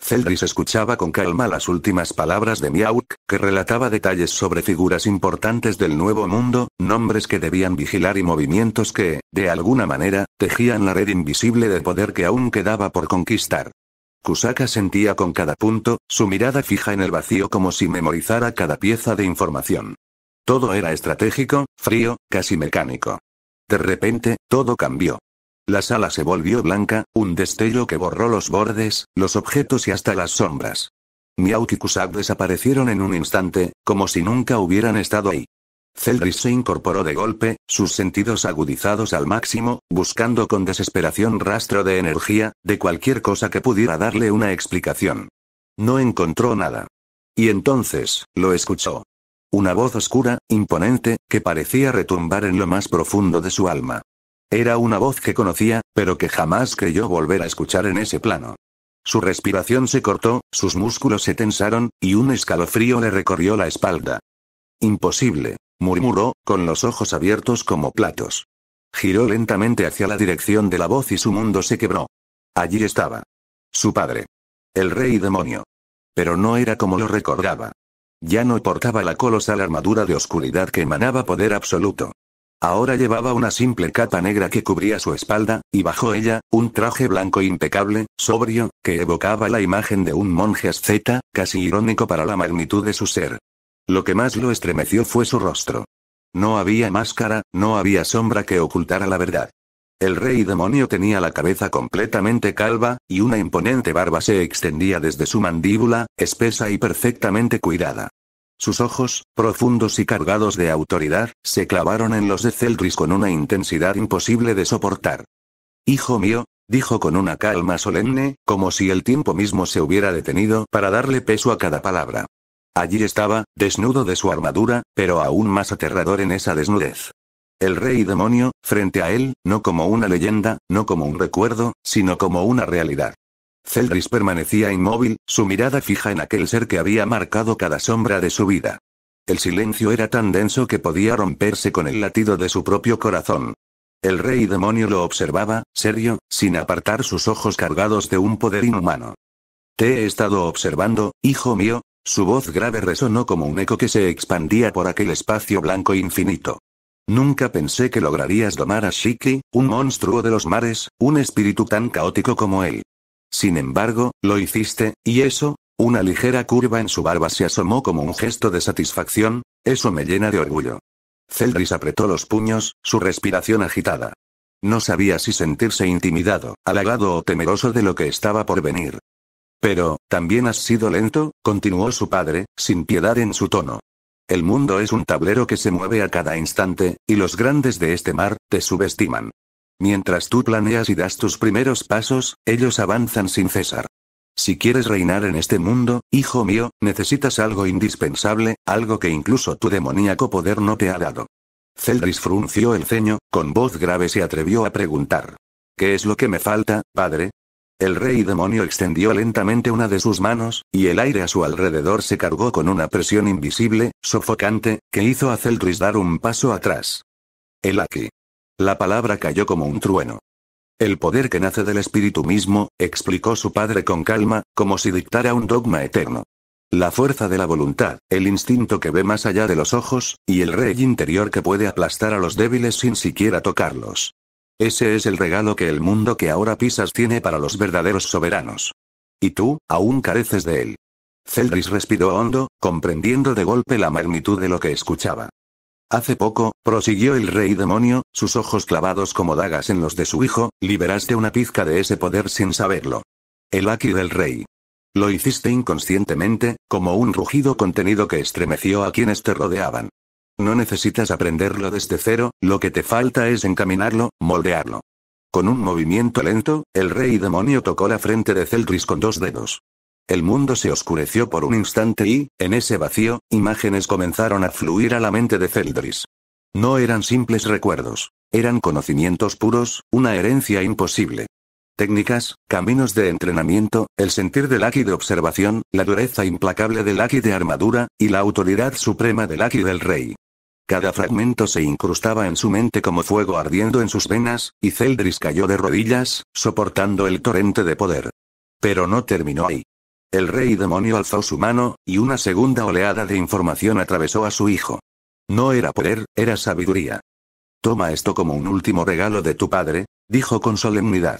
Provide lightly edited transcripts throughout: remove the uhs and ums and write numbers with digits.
Zeldris escuchaba con calma las últimas palabras de Miauk, que relataba detalles sobre figuras importantes del Nuevo Mundo, nombres que debían vigilar y movimientos que, de alguna manera, tejían la red invisible de poder que aún quedaba por conquistar. Kusaka sentía con cada punto, su mirada fija en el vacío como si memorizara cada pieza de información. Todo era estratégico, frío, casi mecánico. De repente, todo cambió. La sala se volvió blanca, un destello que borró los bordes, los objetos y hasta las sombras. Miauk y Kusak desaparecieron en un instante, como si nunca hubieran estado ahí. Zeldris se incorporó de golpe, sus sentidos agudizados al máximo, buscando con desesperación rastro de energía, de cualquier cosa que pudiera darle una explicación. No encontró nada. Y entonces, lo escuchó. Una voz oscura, imponente, que parecía retumbar en lo más profundo de su alma. Era una voz que conocía, pero que jamás creyó volver a escuchar en ese plano. Su respiración se cortó, sus músculos se tensaron, y un escalofrío le recorrió la espalda. Imposible, murmuró, con los ojos abiertos como platos. Giró lentamente hacia la dirección de la voz y su mundo se quebró. Allí estaba. Su padre. El rey demonio. Pero no era como lo recordaba. Ya no portaba la colosal armadura de oscuridad que emanaba poder absoluto. Ahora llevaba una simple capa negra que cubría su espalda, y bajo ella, un traje blanco impecable, sobrio, que evocaba la imagen de un monje asceta, casi irónico para la magnitud de su ser. Lo que más lo estremeció fue su rostro. No había máscara, no había sombra que ocultara la verdad. El rey demonio tenía la cabeza completamente calva, y una imponente barba se extendía desde su mandíbula, espesa y perfectamente cuidada. Sus ojos, profundos y cargados de autoridad, se clavaron en los de Zeldris con una intensidad imposible de soportar. «Hijo mío», dijo con una calma solemne, como si el tiempo mismo se hubiera detenido para darle peso a cada palabra. Allí estaba, desnudo de su armadura, pero aún más aterrador en esa desnudez. El rey demonio, frente a él, no como una leyenda, no como un recuerdo, sino como una realidad. Zeldris permanecía inmóvil, su mirada fija en aquel ser que había marcado cada sombra de su vida. El silencio era tan denso que podía romperse con el latido de su propio corazón. El rey demonio lo observaba, serio, sin apartar sus ojos cargados de un poder inhumano. «Te he estado observando, hijo mío», su voz grave resonó como un eco que se expandía por aquel espacio blanco infinito. «Nunca pensé que lograrías domar a Shiki, un monstruo de los mares, un espíritu tan caótico como él. Sin embargo, lo hiciste, y eso», una ligera curva en su barba se asomó como un gesto de satisfacción, «eso me llena de orgullo». Zeldris apretó los puños, su respiración agitada. No sabía si sentirse intimidado, halagado o temeroso de lo que estaba por venir. «Pero, también has sido lento», continuó su padre, sin piedad en su tono. «El mundo es un tablero que se mueve a cada instante, y los grandes de este mar, te subestiman. Mientras tú planeas y das tus primeros pasos, ellos avanzan sin cesar. Si quieres reinar en este mundo, hijo mío, necesitas algo indispensable, algo que incluso tu demoníaco poder no te ha dado». Zeldris frunció el ceño, con voz grave se atrevió a preguntar. «¿Qué es lo que me falta, padre?». El rey demonio extendió lentamente una de sus manos, y el aire a su alrededor se cargó con una presión invisible, sofocante, que hizo a Zeldris dar un paso atrás. «El Aki». La palabra cayó como un trueno. «El poder que nace del espíritu mismo», explicó su padre con calma, como si dictara un dogma eterno. «La fuerza de la voluntad, el instinto que ve más allá de los ojos, y el rey interior que puede aplastar a los débiles sin siquiera tocarlos. Ese es el regalo que el mundo que ahora pisas tiene para los verdaderos soberanos. Y tú, aún careces de él». Zeldris respiró hondo, comprendiendo de golpe la magnitud de lo que escuchaba. «Hace poco», prosiguió el rey demonio, sus ojos clavados como dagas en los de su hijo, «liberaste una pizca de ese poder sin saberlo. El Aki del rey. Lo hiciste inconscientemente, como un rugido contenido que estremeció a quienes te rodeaban. No necesitas aprenderlo desde cero, lo que te falta es encaminarlo, moldearlo». Con un movimiento lento, el rey demonio tocó la frente de Zeldris con dos dedos. El mundo se oscureció por un instante y, en ese vacío, imágenes comenzaron a fluir a la mente de Zeldris. No eran simples recuerdos. Eran conocimientos puros, una herencia imposible. Técnicas, caminos de entrenamiento, el sentir del Aki de observación, la dureza implacable del Aki de armadura, y la autoridad suprema del Aki del rey. Cada fragmento se incrustaba en su mente como fuego ardiendo en sus venas, y Zeldris cayó de rodillas, soportando el torrente de poder. Pero no terminó ahí. El rey demonio alzó su mano, y una segunda oleada de información atravesó a su hijo. No era poder, era sabiduría. Toma esto como un último regalo de tu padre, dijo con solemnidad.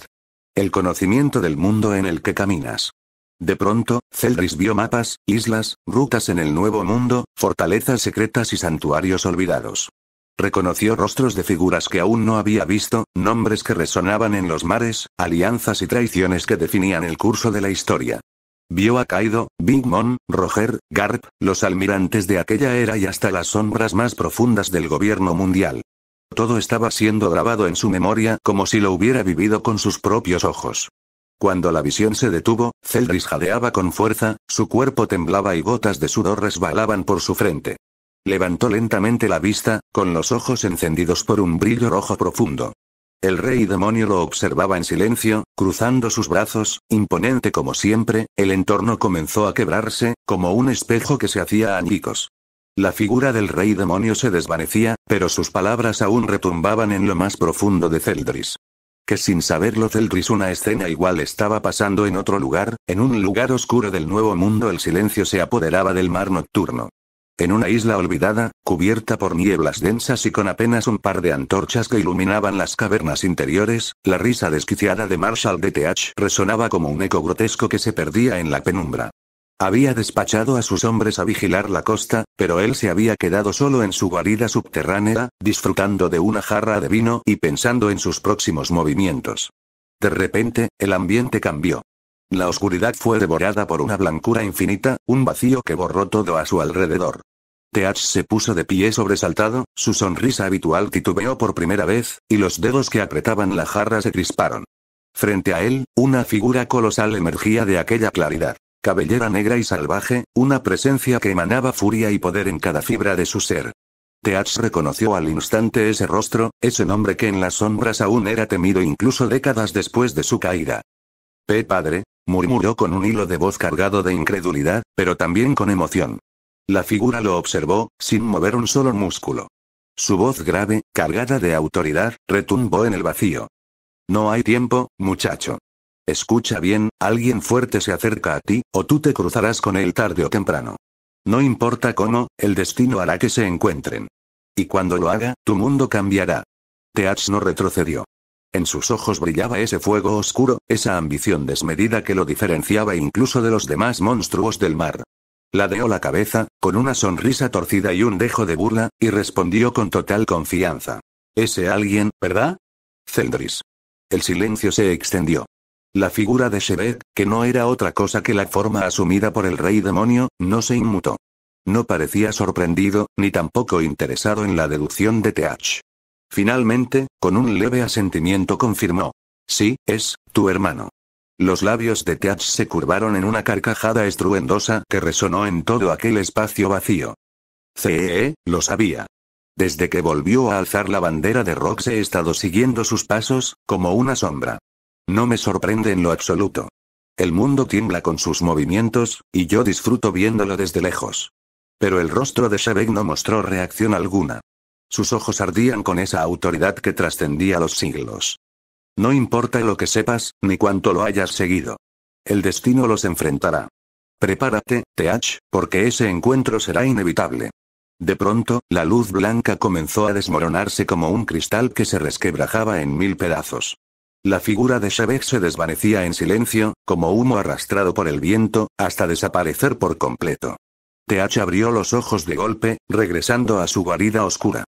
El conocimiento del mundo en el que caminas. De pronto, Celdris vio mapas, islas, rutas en el nuevo mundo, fortalezas secretas y santuarios olvidados. Reconoció rostros de figuras que aún no había visto, nombres que resonaban en los mares, alianzas y traiciones que definían el curso de la historia. Vio a Kaido, Big Mom, Roger, Garp, los almirantes de aquella era y hasta las sombras más profundas del gobierno mundial. Todo estaba siendo grabado en su memoria como si lo hubiera vivido con sus propios ojos. Cuando la visión se detuvo, Celdris jadeaba con fuerza, su cuerpo temblaba y gotas de sudor resbalaban por su frente. Levantó lentamente la vista, con los ojos encendidos por un brillo rojo profundo. El rey demonio lo observaba en silencio, cruzando sus brazos, imponente como siempre. El entorno comenzó a quebrarse, como un espejo que se hacía añicos. La figura del rey demonio se desvanecía, pero sus palabras aún retumbaban en lo más profundo de Celdris. Que sin saberlo Celdris una escena igual estaba pasando en otro lugar, en un lugar oscuro del nuevo mundo el silencio se apoderaba del mar nocturno. En una isla olvidada, cubierta por nieblas densas y con apenas un par de antorchas que iluminaban las cavernas interiores, la risa desquiciada de Marshall DTH resonaba como un eco grotesco que se perdía en la penumbra. Había despachado a sus hombres a vigilar la costa, pero él se había quedado solo en su guarida subterránea, disfrutando de una jarra de vino y pensando en sus próximos movimientos. De repente, el ambiente cambió. La oscuridad fue devorada por una blancura infinita, un vacío que borró todo a su alrededor. TH se puso de pie sobresaltado, su sonrisa habitual titubeó por primera vez, y los dedos que apretaban la jarra se crisparon. Frente a él, una figura colosal emergía de aquella claridad. Cabellera negra y salvaje, una presencia que emanaba furia y poder en cada fibra de su ser. TH reconoció al instante ese rostro, ese nombre que en las sombras aún era temido incluso décadas después de su caída. Padre, murmuró con un hilo de voz cargado de incredulidad, pero también con emoción. La figura lo observó, sin mover un solo músculo. Su voz grave, cargada de autoridad, retumbó en el vacío. No hay tiempo, muchacho. Escucha bien, alguien fuerte se acerca a ti, o tú te cruzarás con él tarde o temprano. No importa cómo, el destino hará que se encuentren. Y cuando lo haga, tu mundo cambiará. TH no retrocedió. En sus ojos brillaba ese fuego oscuro, esa ambición desmedida que lo diferenciaba incluso de los demás monstruos del mar. Ladeó la cabeza, con una sonrisa torcida y un dejo de burla, y respondió con total confianza. Ese alguien, ¿verdad? Celdris. El silencio se extendió. La figura de Shebeck, que no era otra cosa que la forma asumida por el rey demonio, no se inmutó. No parecía sorprendido, ni tampoco interesado en la deducción de TH. Finalmente, con un leve asentimiento confirmó. Sí, es tu hermano. Los labios de TH se curvaron en una carcajada estruendosa que resonó en todo aquel espacio vacío. Lo sabía. Desde que volvió a alzar la bandera de Rox he estado siguiendo sus pasos, como una sombra. No me sorprende en lo absoluto. El mundo tiembla con sus movimientos, y yo disfruto viéndolo desde lejos. Pero el rostro de Shebeck no mostró reacción alguna. Sus ojos ardían con esa autoridad que trascendía los siglos. No importa lo que sepas, ni cuánto lo hayas seguido. El destino los enfrentará. Prepárate, TH, porque ese encuentro será inevitable. De pronto, la luz blanca comenzó a desmoronarse como un cristal que se resquebrajaba en mil pedazos. La figura de Shebeck se desvanecía en silencio, como humo arrastrado por el viento, hasta desaparecer por completo. TH abrió los ojos de golpe, regresando a su guarida oscura.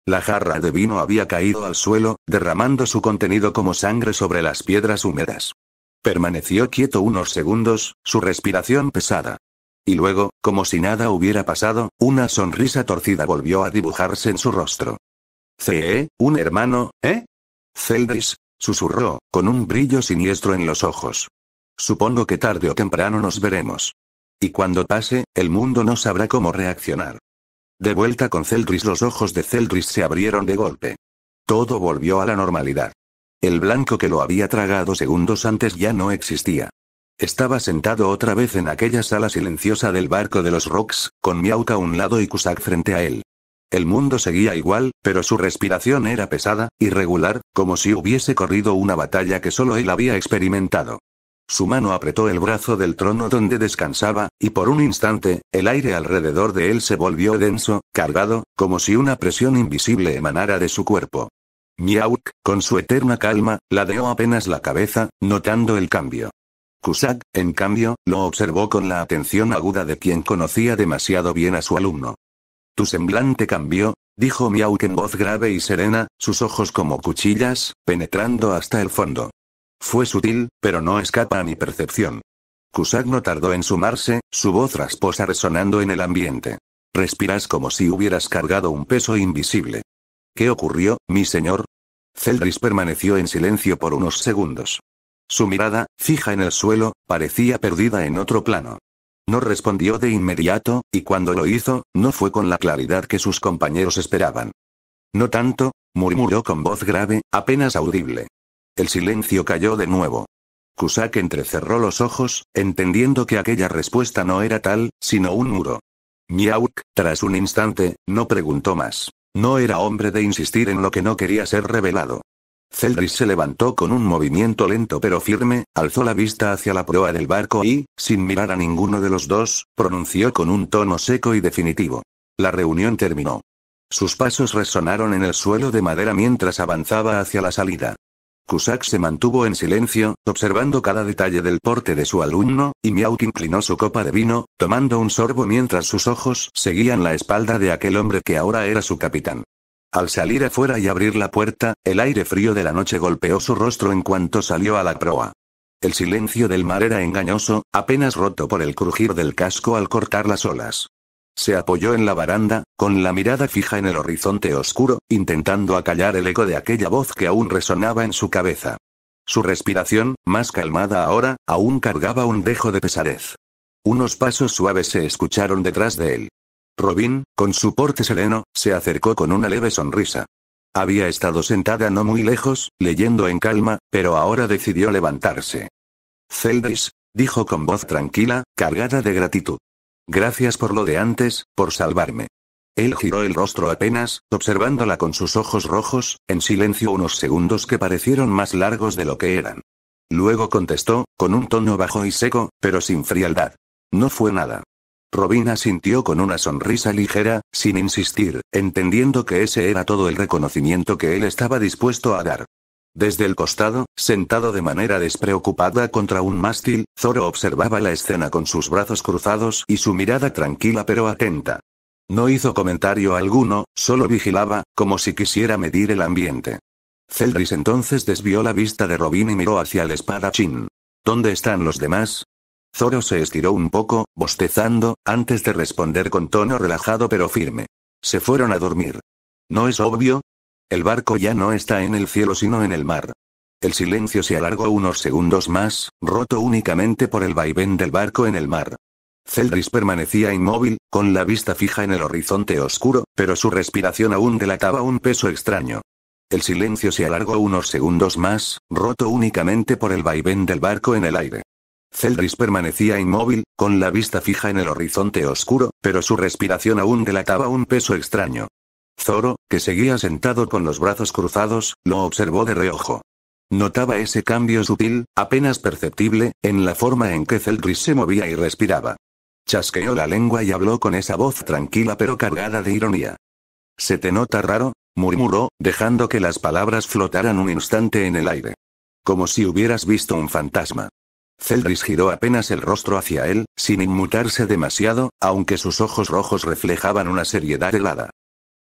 La jarra de vino había caído al suelo, derramando su contenido como sangre sobre las piedras húmedas. Permaneció quieto unos segundos, su respiración pesada. Y luego, como si nada hubiera pasado, una sonrisa torcida volvió a dibujarse en su rostro. ¿Un hermano, eh? Celdris, susurró, con un brillo siniestro en los ojos. Supongo que tarde o temprano nos veremos. Y cuando pase, el mundo no sabrá cómo reaccionar. De vuelta con Celdris, los ojos de Celdris se abrieron de golpe. Todo volvió a la normalidad. El blanco que lo había tragado segundos antes ya no existía. Estaba sentado otra vez en aquella sala silenciosa del barco de los Rocks, con Mihawk a un lado y Cusack frente a él. El mundo seguía igual, pero su respiración era pesada, irregular, como si hubiese corrido una batalla que solo él había experimentado. Su mano apretó el brazo del trono donde descansaba, y por un instante, el aire alrededor de él se volvió denso, cargado, como si una presión invisible emanara de su cuerpo. Miauk, con su eterna calma, ladeó apenas la cabeza, notando el cambio. Cusack, en cambio, lo observó con la atención aguda de quien conocía demasiado bien a su alumno. Tu semblante cambió, dijo Miauk en voz grave y serena, sus ojos como cuchillas, penetrando hasta el fondo. Fue sutil, pero no escapa a mi percepción. Cusack no tardó en sumarse, su voz rasposa resonando en el ambiente. Respiras como si hubieras cargado un peso invisible. ¿Qué ocurrió, mi señor? Zeldris permaneció en silencio por unos segundos. Su mirada, fija en el suelo, parecía perdida en otro plano. No respondió de inmediato, y cuando lo hizo, no fue con la claridad que sus compañeros esperaban. No tanto, murmuró con voz grave, apenas audible. El silencio cayó de nuevo. Cusack entrecerró los ojos, entendiendo que aquella respuesta no era tal, sino un muro. Miauk, tras un instante, no preguntó más. No era hombre de insistir en lo que no quería ser revelado. Zeldris se levantó con un movimiento lento pero firme, alzó la vista hacia la proa del barco y, sin mirar a ninguno de los dos, pronunció con un tono seco y definitivo. La reunión terminó. Sus pasos resonaron en el suelo de madera mientras avanzaba hacia la salida. Cusack se mantuvo en silencio, observando cada detalle del porte de su alumno, y Miauk inclinó su copa de vino, tomando un sorbo mientras sus ojos seguían la espalda de aquel hombre que ahora era su capitán. Al salir afuera y abrir la puerta, el aire frío de la noche golpeó su rostro en cuanto salió a la proa. El silencio del mar era engañoso, apenas roto por el crujir del casco al cortar las olas. Se apoyó en la baranda, con la mirada fija en el horizonte oscuro, intentando acallar el eco de aquella voz que aún resonaba en su cabeza. Su respiración, más calmada ahora, aún cargaba un dejo de pesadez. Unos pasos suaves se escucharon detrás de él. Robin, con su porte sereno, se acercó con una leve sonrisa. Había estado sentada no muy lejos, leyendo en calma, pero ahora decidió levantarse. Zeldris, dijo con voz tranquila, cargada de gratitud. Gracias por lo de antes, por salvarme. Él giró el rostro apenas, observándola con sus ojos rojos, en silencio unos segundos que parecieron más largos de lo que eran. Luego contestó, con un tono bajo y seco, pero sin frialdad. No fue nada. Robin asintió con una sonrisa ligera, sin insistir, entendiendo que ese era todo el reconocimiento que él estaba dispuesto a dar. Desde el costado, sentado de manera despreocupada contra un mástil, Zoro observaba la escena con sus brazos cruzados y su mirada tranquila pero atenta. No hizo comentario alguno, solo vigilaba, como si quisiera medir el ambiente. Zeldris entonces desvió la vista de Robin y miró hacia el espadachín. ¿Dónde están los demás? Zoro se estiró un poco, bostezando, antes de responder con tono relajado pero firme. Se fueron a dormir. ¿No es obvio? El barco ya no está en el cielo sino en el mar. El silencio se alargó unos segundos más, roto únicamente por el vaivén del barco en el mar. Zeldris permanecía inmóvil, con la vista fija en el horizonte oscuro, pero su respiración aún delataba un peso extraño. El silencio se alargó unos segundos más, roto únicamente por el vaivén del barco en el aire. Zeldris permanecía inmóvil, con la vista fija en el horizonte oscuro, pero su respiración aún delataba un peso extraño. Zoro, que seguía sentado con los brazos cruzados, lo observó de reojo. Notaba ese cambio sutil, apenas perceptible, en la forma en que Zeldris se movía y respiraba. Chasqueó la lengua y habló con esa voz tranquila pero cargada de ironía. «¿Se te nota raro?», murmuró, dejando que las palabras flotaran un instante en el aire. «Como si hubieras visto un fantasma». Zeldris giró apenas el rostro hacia él, sin inmutarse demasiado, aunque sus ojos rojos reflejaban una seriedad helada.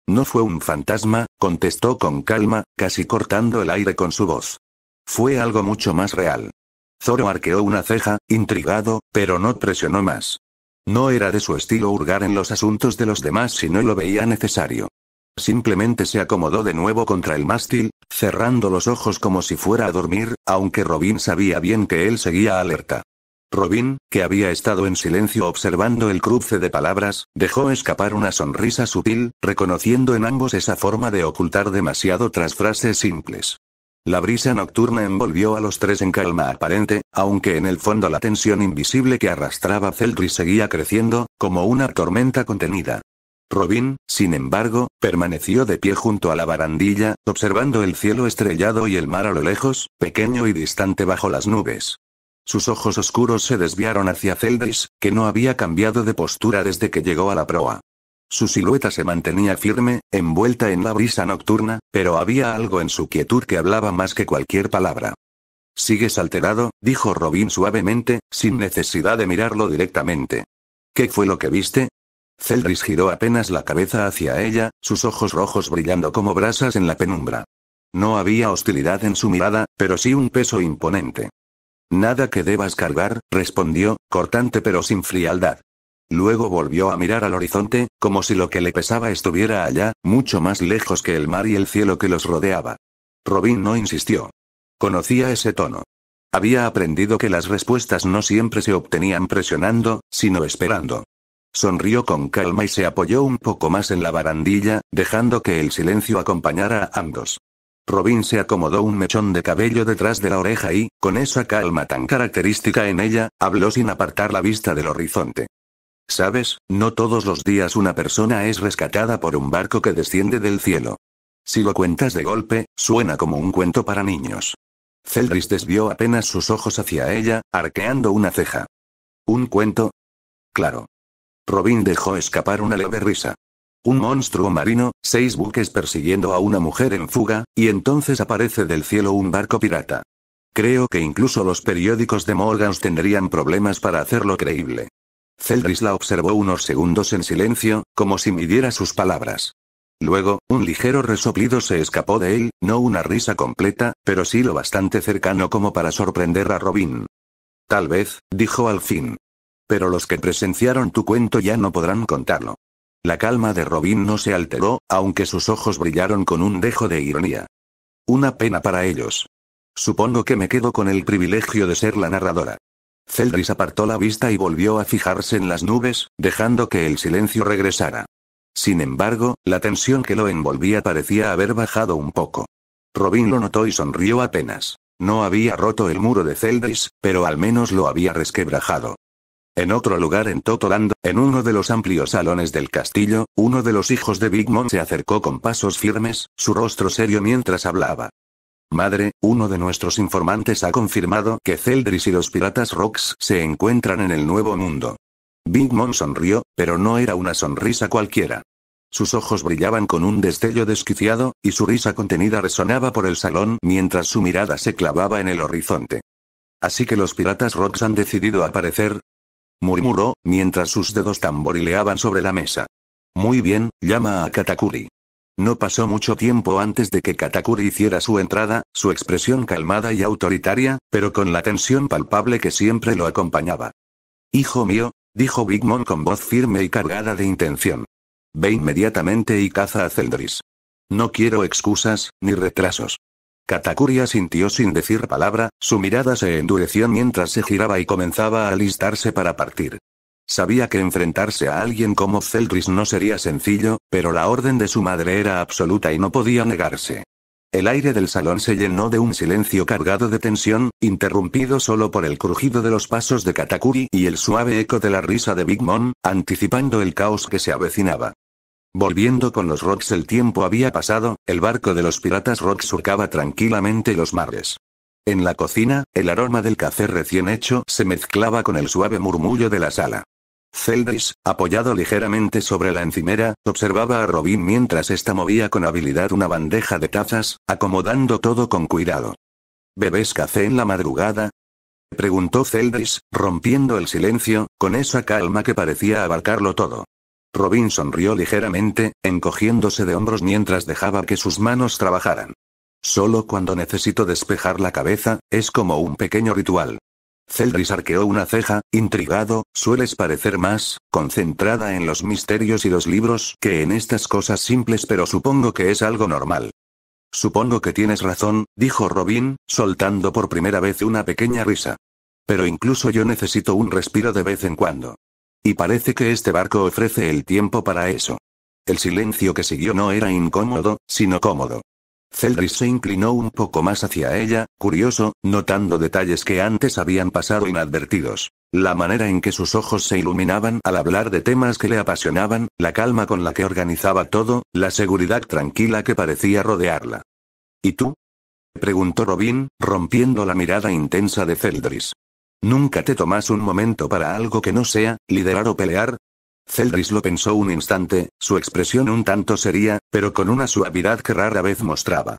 «No fue un fantasma», contestó con calma, casi cortando el aire con su voz. «Fue algo mucho más real». Zoro arqueó una ceja, intrigado, pero no presionó más. No era de su estilo hurgar en los asuntos de los demás si no lo veía necesario. Simplemente se acomodó de nuevo contra el mástil, cerrando los ojos como si fuera a dormir, aunque Robin sabía bien que él seguía alerta. Robin, que había estado en silencio observando el cruce de palabras, dejó escapar una sonrisa sutil, reconociendo en ambos esa forma de ocultar demasiado tras frases simples. La brisa nocturna envolvió a los tres en calma aparente, aunque en el fondo la tensión invisible que arrastraba Zeldris seguía creciendo, como una tormenta contenida. Robin, sin embargo, permaneció de pie junto a la barandilla, observando el cielo estrellado y el mar a lo lejos, pequeño y distante bajo las nubes. Sus ojos oscuros se desviaron hacia Celdris, que no había cambiado de postura desde que llegó a la proa. Su silueta se mantenía firme, envuelta en la brisa nocturna, pero había algo en su quietud que hablaba más que cualquier palabra. «¿Sigues alterado?», dijo Robin suavemente, sin necesidad de mirarlo directamente. «¿Qué fue lo que viste?». Celdris giró apenas la cabeza hacia ella, sus ojos rojos brillando como brasas en la penumbra. No había hostilidad en su mirada, pero sí un peso imponente. «Nada que debas cargar», respondió, cortante pero sin frialdad. Luego volvió a mirar al horizonte, como si lo que le pesaba estuviera allá, mucho más lejos que el mar y el cielo que los rodeaba. Robin no insistió. Conocía ese tono. Había aprendido que las respuestas no siempre se obtenían presionando, sino esperando. Sonrió con calma y se apoyó un poco más en la barandilla, dejando que el silencio acompañara a ambos. Robin se acomodó un mechón de cabello detrás de la oreja y, con esa calma tan característica en ella, habló sin apartar la vista del horizonte. «Sabes, no todos los días una persona es rescatada por un barco que desciende del cielo. Si lo cuentas de golpe, suena como un cuento para niños». Celdris desvió apenas sus ojos hacia ella, arqueando una ceja. «¿Un cuento?». «Claro». Robin dejó escapar una leve risa. «Un monstruo marino, 6 buques persiguiendo a una mujer en fuga, y entonces aparece del cielo un barco pirata. Creo que incluso los periódicos de Morgans tendrían problemas para hacerlo creíble». Celdris la observó unos segundos en silencio, como si midiera sus palabras. Luego, un ligero resoplido se escapó de él, no una risa completa, pero sí lo bastante cercano como para sorprender a Robin. «Tal vez», dijo al fin. «Pero los que presenciaron tu cuento ya no podrán contarlo». La calma de Robin no se alteró, aunque sus ojos brillaron con un dejo de ironía. «Una pena para ellos. Supongo que me quedo con el privilegio de ser la narradora». Celdris apartó la vista y volvió a fijarse en las nubes, dejando que el silencio regresara. Sin embargo, la tensión que lo envolvía parecía haber bajado un poco. Robin lo notó y sonrió apenas. No había roto el muro de Celdris, pero al menos lo había resquebrajado. En otro lugar en Totoland, en uno de los amplios salones del castillo, uno de los hijos de Big Mom se acercó con pasos firmes, su rostro serio mientras hablaba. «Madre, uno de nuestros informantes ha confirmado que Celdris y los piratas Rocks se encuentran en el Nuevo Mundo». Big Mom sonrió, pero no era una sonrisa cualquiera. Sus ojos brillaban con un destello desquiciado, y su risa contenida resonaba por el salón mientras su mirada se clavaba en el horizonte. «¿Así que los piratas Rocks han decidido aparecer?», murmuró, mientras sus dedos tamborileaban sobre la mesa. «Muy bien, llama a Katakuri». No pasó mucho tiempo antes de que Katakuri hiciera su entrada, su expresión calmada y autoritaria, pero con la tensión palpable que siempre lo acompañaba. «Hijo mío», dijo Big Mom con voz firme y cargada de intención. «Ve inmediatamente y caza a Celdris. No quiero excusas, ni retrasos». Katakuri asintió sin decir palabra, su mirada se endureció mientras se giraba y comenzaba a alistarse para partir. Sabía que enfrentarse a alguien como Celdris no sería sencillo, pero la orden de su madre era absoluta y no podía negarse. El aire del salón se llenó de un silencio cargado de tensión, interrumpido solo por el crujido de los pasos de Katakuri y el suave eco de la risa de Big Mom, anticipando el caos que se avecinaba. Volviendo con los Rocks, el tiempo había pasado, el barco de los piratas Rocks surcaba tranquilamente los mares. En la cocina, el aroma del café recién hecho se mezclaba con el suave murmullo de la sala. Celdris, apoyado ligeramente sobre la encimera, observaba a Robin mientras ésta movía con habilidad una bandeja de tazas, acomodando todo con cuidado. «¿Bebes café en la madrugada?», preguntó Celdris, rompiendo el silencio, con esa calma que parecía abarcarlo todo. Robin sonrió ligeramente, encogiéndose de hombros mientras dejaba que sus manos trabajaran. «Solo cuando necesito despejar la cabeza, es como un pequeño ritual». Celdris arqueó una ceja, intrigado. «Sueles parecer más concentrada en los misterios y los libros que en estas cosas simples, pero supongo que es algo normal». «Supongo que tienes razón», dijo Robin, soltando por primera vez una pequeña risa. «Pero incluso yo necesito un respiro de vez en cuando. Y parece que este barco ofrece el tiempo para eso». El silencio que siguió no era incómodo, sino cómodo. Celdris se inclinó un poco más hacia ella, curioso, notando detalles que antes habían pasado inadvertidos. La manera en que sus ojos se iluminaban al hablar de temas que le apasionaban, la calma con la que organizaba todo, la seguridad tranquila que parecía rodearla. «¿Y tú?», preguntó Robin, rompiendo la mirada intensa de Celdris. ¿Nunca te tomas un momento para algo que no sea, liderar o pelear? Zeldris lo pensó un instante, su expresión un tanto seria, pero con una suavidad que rara vez mostraba.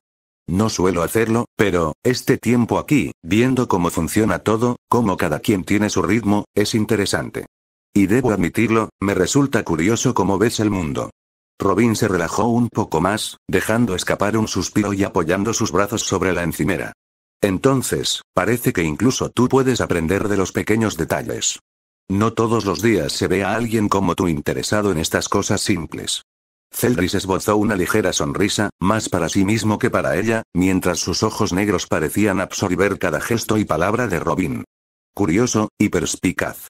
No suelo hacerlo, pero, este tiempo aquí, viendo cómo funciona todo, cómo cada quien tiene su ritmo, es interesante. Y debo admitirlo, me resulta curioso cómo ves el mundo. Robin se relajó un poco más, dejando escapar un suspiro y apoyando sus brazos sobre la encimera. Entonces, parece que incluso tú puedes aprender de los pequeños detalles. No todos los días se ve a alguien como tú interesado en estas cosas simples. Zeldris esbozó una ligera sonrisa, más para sí mismo que para ella, mientras sus ojos negros parecían absorber cada gesto y palabra de Robin. Curioso, y perspicaz.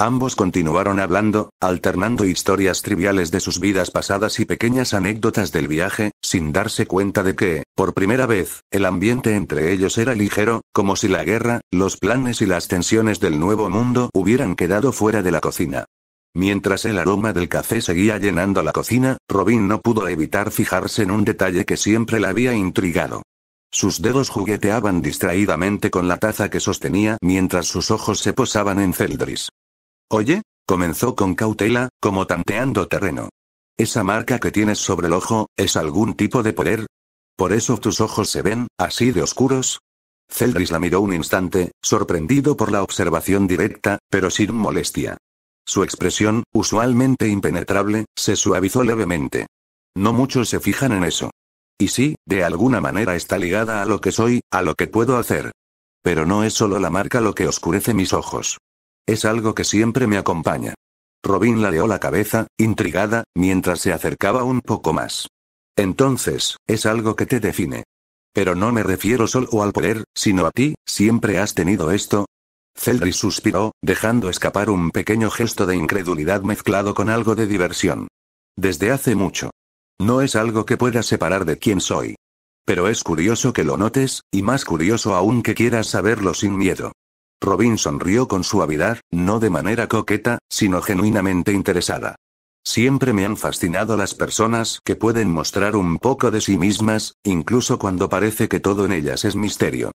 Ambos continuaron hablando, alternando historias triviales de sus vidas pasadas y pequeñas anécdotas del viaje, sin darse cuenta de que, por primera vez, el ambiente entre ellos era ligero, como si la guerra, los planes y las tensiones del nuevo mundo hubieran quedado fuera de la cocina. Mientras el aroma del café seguía llenando la cocina, Robin no pudo evitar fijarse en un detalle que siempre la había intrigado. Sus dedos jugueteaban distraídamente con la taza que sostenía mientras sus ojos se posaban en Zeldris. «Oye», comenzó con cautela, como tanteando terreno. «¿Esa marca que tienes sobre el ojo, es algún tipo de poder? ¿Por eso tus ojos se ven, así de oscuros?» Zeldris la miró un instante, sorprendido por la observación directa, pero sin molestia. Su expresión, usualmente impenetrable, se suavizó levemente. No muchos se fijan en eso. Y sí, de alguna manera está ligada a lo que soy, a lo que puedo hacer. Pero no es solo la marca lo que oscurece mis ojos. Es algo que siempre me acompaña. Robin ladeó la cabeza, intrigada, mientras se acercaba un poco más. Entonces, es algo que te define. Pero no me refiero solo al poder, sino a ti, ¿siempre has tenido esto? Zeldris suspiró, dejando escapar un pequeño gesto de incredulidad mezclado con algo de diversión. Desde hace mucho. No es algo que pueda separar de quién soy. Pero es curioso que lo notes, y más curioso aún que quieras saberlo sin miedo. Robin sonrió con suavidad, no de manera coqueta, sino genuinamente interesada. Siempre me han fascinado las personas que pueden mostrar un poco de sí mismas, incluso cuando parece que todo en ellas es misterio.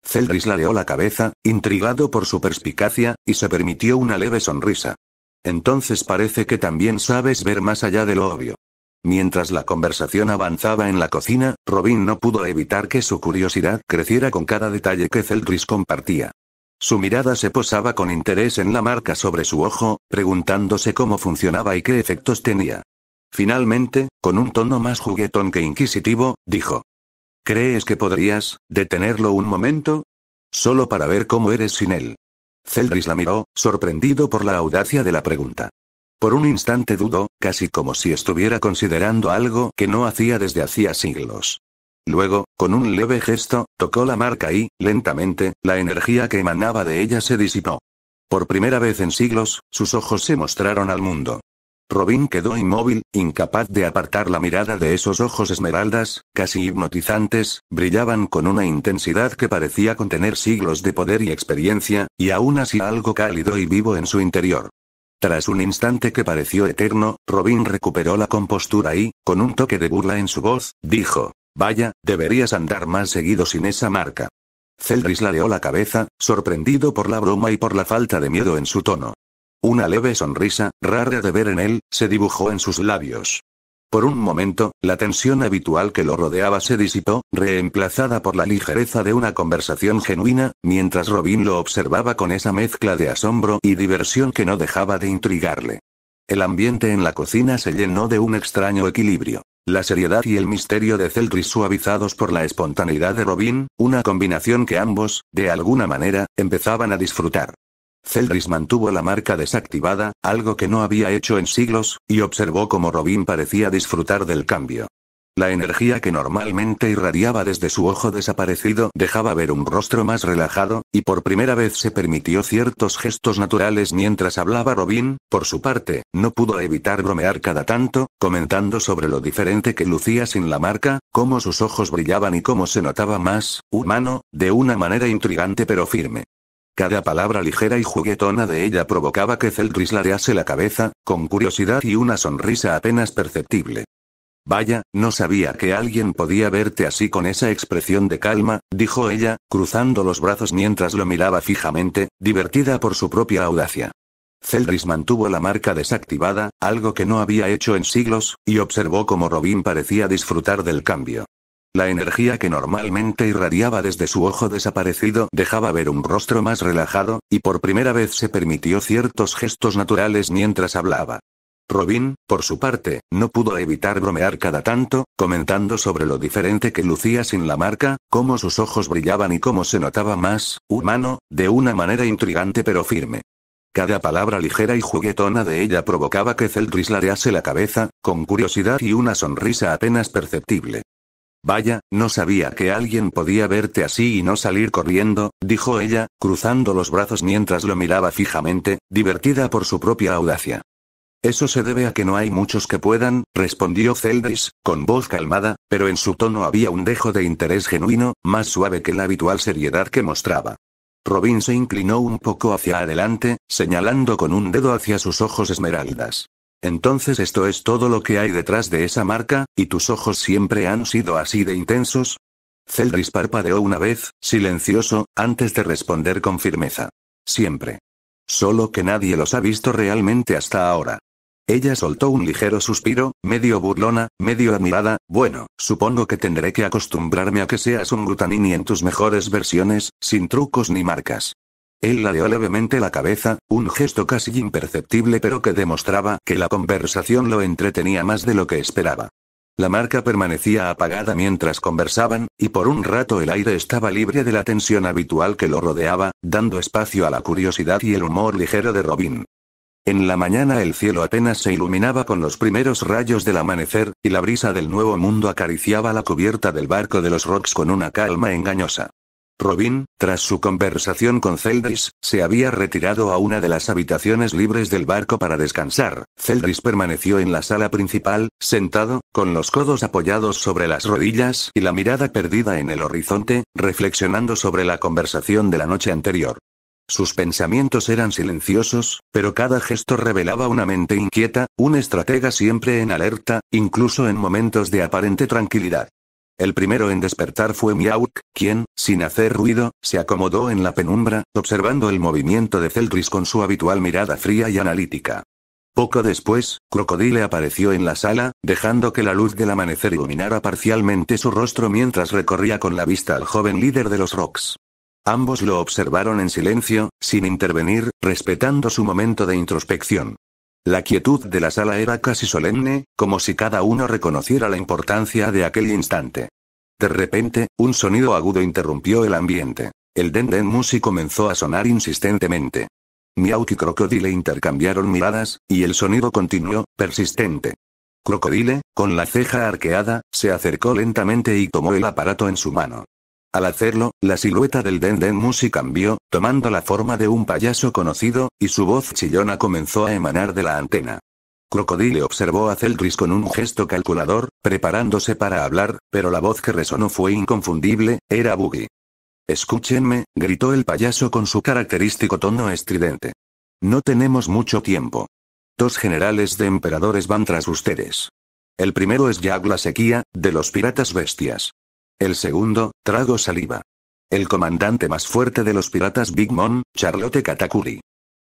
Zeldris ladeó la cabeza, intrigado por su perspicacia, y se permitió una leve sonrisa. Entonces parece que también sabes ver más allá de lo obvio. Mientras la conversación avanzaba en la cocina, Robin no pudo evitar que su curiosidad creciera con cada detalle que Zeldris compartía. Su mirada se posaba con interés en la marca sobre su ojo, preguntándose cómo funcionaba y qué efectos tenía. Finalmente, con un tono más juguetón que inquisitivo, dijo: «¿Crees que podrías detenerlo un momento? Solo para ver cómo eres sin él». Zeldris la miró, sorprendido por la audacia de la pregunta. Por un instante dudó, casi como si estuviera considerando algo que no hacía desde hacía siglos. Luego, con un leve gesto, tocó la marca y, lentamente, la energía que emanaba de ella se disipó. Por primera vez en siglos, sus ojos se mostraron al mundo. Robin quedó inmóvil, incapaz de apartar la mirada de esos ojos esmeraldas, casi hipnotizantes, brillaban con una intensidad que parecía contener siglos de poder y experiencia, y aún así algo cálido y vivo en su interior. Tras un instante que pareció eterno, Robin recuperó la compostura y, con un toque de burla en su voz, dijo: «Vaya, deberías andar más seguido sin esa marca». Zeldris ladeó la cabeza, sorprendido por la broma y por la falta de miedo en su tono. Una leve sonrisa, rara de ver en él, se dibujó en sus labios. Por un momento, la tensión habitual que lo rodeaba se disipó, reemplazada por la ligereza de una conversación genuina, mientras Robin lo observaba con esa mezcla de asombro y diversión que no dejaba de intrigarle. El ambiente en la cocina se llenó de un extraño equilibrio. La seriedad y el misterio de Zeldris suavizados por la espontaneidad de Robin, una combinación que ambos, de alguna manera, empezaban a disfrutar. Zeldris mantuvo la marca desactivada, algo que no había hecho en siglos, y observó cómo Robin parecía disfrutar del cambio. La energía que normalmente irradiaba desde su ojo desaparecido dejaba ver un rostro más relajado, y por primera vez se permitió ciertos gestos naturales mientras hablaba. Robin, por su parte, no pudo evitar bromear cada tanto, comentando sobre lo diferente que lucía sin la marca, cómo sus ojos brillaban y cómo se notaba más humano, de una manera intrigante pero firme. Cada palabra ligera y juguetona de ella provocaba que Zeldris ladease la cabeza, con curiosidad y una sonrisa apenas perceptible. Vaya, no sabía que alguien podía verte así con esa expresión de calma, dijo ella, cruzando los brazos mientras lo miraba fijamente, divertida por su propia audacia. Zeldris mantuvo la marca desactivada, algo que no había hecho en siglos, y observó cómo Robin parecía disfrutar del cambio. La energía que normalmente irradiaba desde su ojo desaparecido dejaba ver un rostro más relajado, y por primera vez se permitió ciertos gestos naturales mientras hablaba. Robin, por su parte, no pudo evitar bromear cada tanto, comentando sobre lo diferente que lucía sin la marca, cómo sus ojos brillaban y cómo se notaba más humano, de una manera intrigante pero firme. Cada palabra ligera y juguetona de ella provocaba que Zeldris ladease la cabeza, con curiosidad y una sonrisa apenas perceptible. Vaya, no sabía que alguien podía verte así y no salir corriendo, dijo ella, cruzando los brazos mientras lo miraba fijamente, divertida por su propia audacia. Eso se debe a que no hay muchos que puedan, respondió Zeldris, con voz calmada, pero en su tono había un dejo de interés genuino, más suave que la habitual seriedad que mostraba. Robin se inclinó un poco hacia adelante, señalando con un dedo hacia sus ojos esmeraldas. Entonces esto es todo lo que hay detrás de esa marca, ¿y tus ojos siempre han sido así de intensos? Zeldris parpadeó una vez, silencioso, antes de responder con firmeza. Siempre. Solo que nadie los ha visto realmente hasta ahora. Ella soltó un ligero suspiro, medio burlona, medio admirada. Bueno, supongo que tendré que acostumbrarme a que seas un Gutanini en tus mejores versiones, sin trucos ni marcas. Él ladeó levemente la cabeza, un gesto casi imperceptible pero que demostraba que la conversación lo entretenía más de lo que esperaba. La marca permanecía apagada mientras conversaban, y por un rato el aire estaba libre de la tensión habitual que lo rodeaba, dando espacio a la curiosidad y el humor ligero de Robin. En la mañana el cielo apenas se iluminaba con los primeros rayos del amanecer, y la brisa del nuevo mundo acariciaba la cubierta del barco de los Rocks con una calma engañosa. Robin, tras su conversación con Zeldris, se había retirado a una de las habitaciones libres del barco para descansar. Zeldris permaneció en la sala principal, sentado, con los codos apoyados sobre las rodillas y la mirada perdida en el horizonte, reflexionando sobre la conversación de la noche anterior. Sus pensamientos eran silenciosos, pero cada gesto revelaba una mente inquieta, un estratega siempre en alerta, incluso en momentos de aparente tranquilidad. El primero en despertar fue Miauk, quien, sin hacer ruido, se acomodó en la penumbra, observando el movimiento de Zeldris con su habitual mirada fría y analítica. Poco después, Crocodile apareció en la sala, dejando que la luz del amanecer iluminara parcialmente su rostro mientras recorría con la vista al joven líder de los Rocks. Ambos lo observaron en silencio, sin intervenir, respetando su momento de introspección. La quietud de la sala era casi solemne, como si cada uno reconociera la importancia de aquel instante. De repente, un sonido agudo interrumpió el ambiente. El Den Musi comenzó a sonar insistentemente. Miauk y Crocodile intercambiaron miradas, y el sonido continuó, persistente. Crocodile, con la ceja arqueada, se acercó lentamente y tomó el aparato en su mano. Al hacerlo, la silueta del Den Musi cambió, tomando la forma de un payaso conocido, y su voz chillona comenzó a emanar de la antena. Crocodile observó a Zeldris con un gesto calculador, preparándose para hablar, pero la voz que resonó fue inconfundible, era Boogie. Escúchenme, gritó el payaso con su característico tono estridente. No tenemos mucho tiempo. 2 generales de emperadores van tras ustedes. El primero es Jack la Sequía, de los piratas bestias. El segundo, trago saliva. El comandante más fuerte de los piratas Big Mom, Charlotte Katakuri.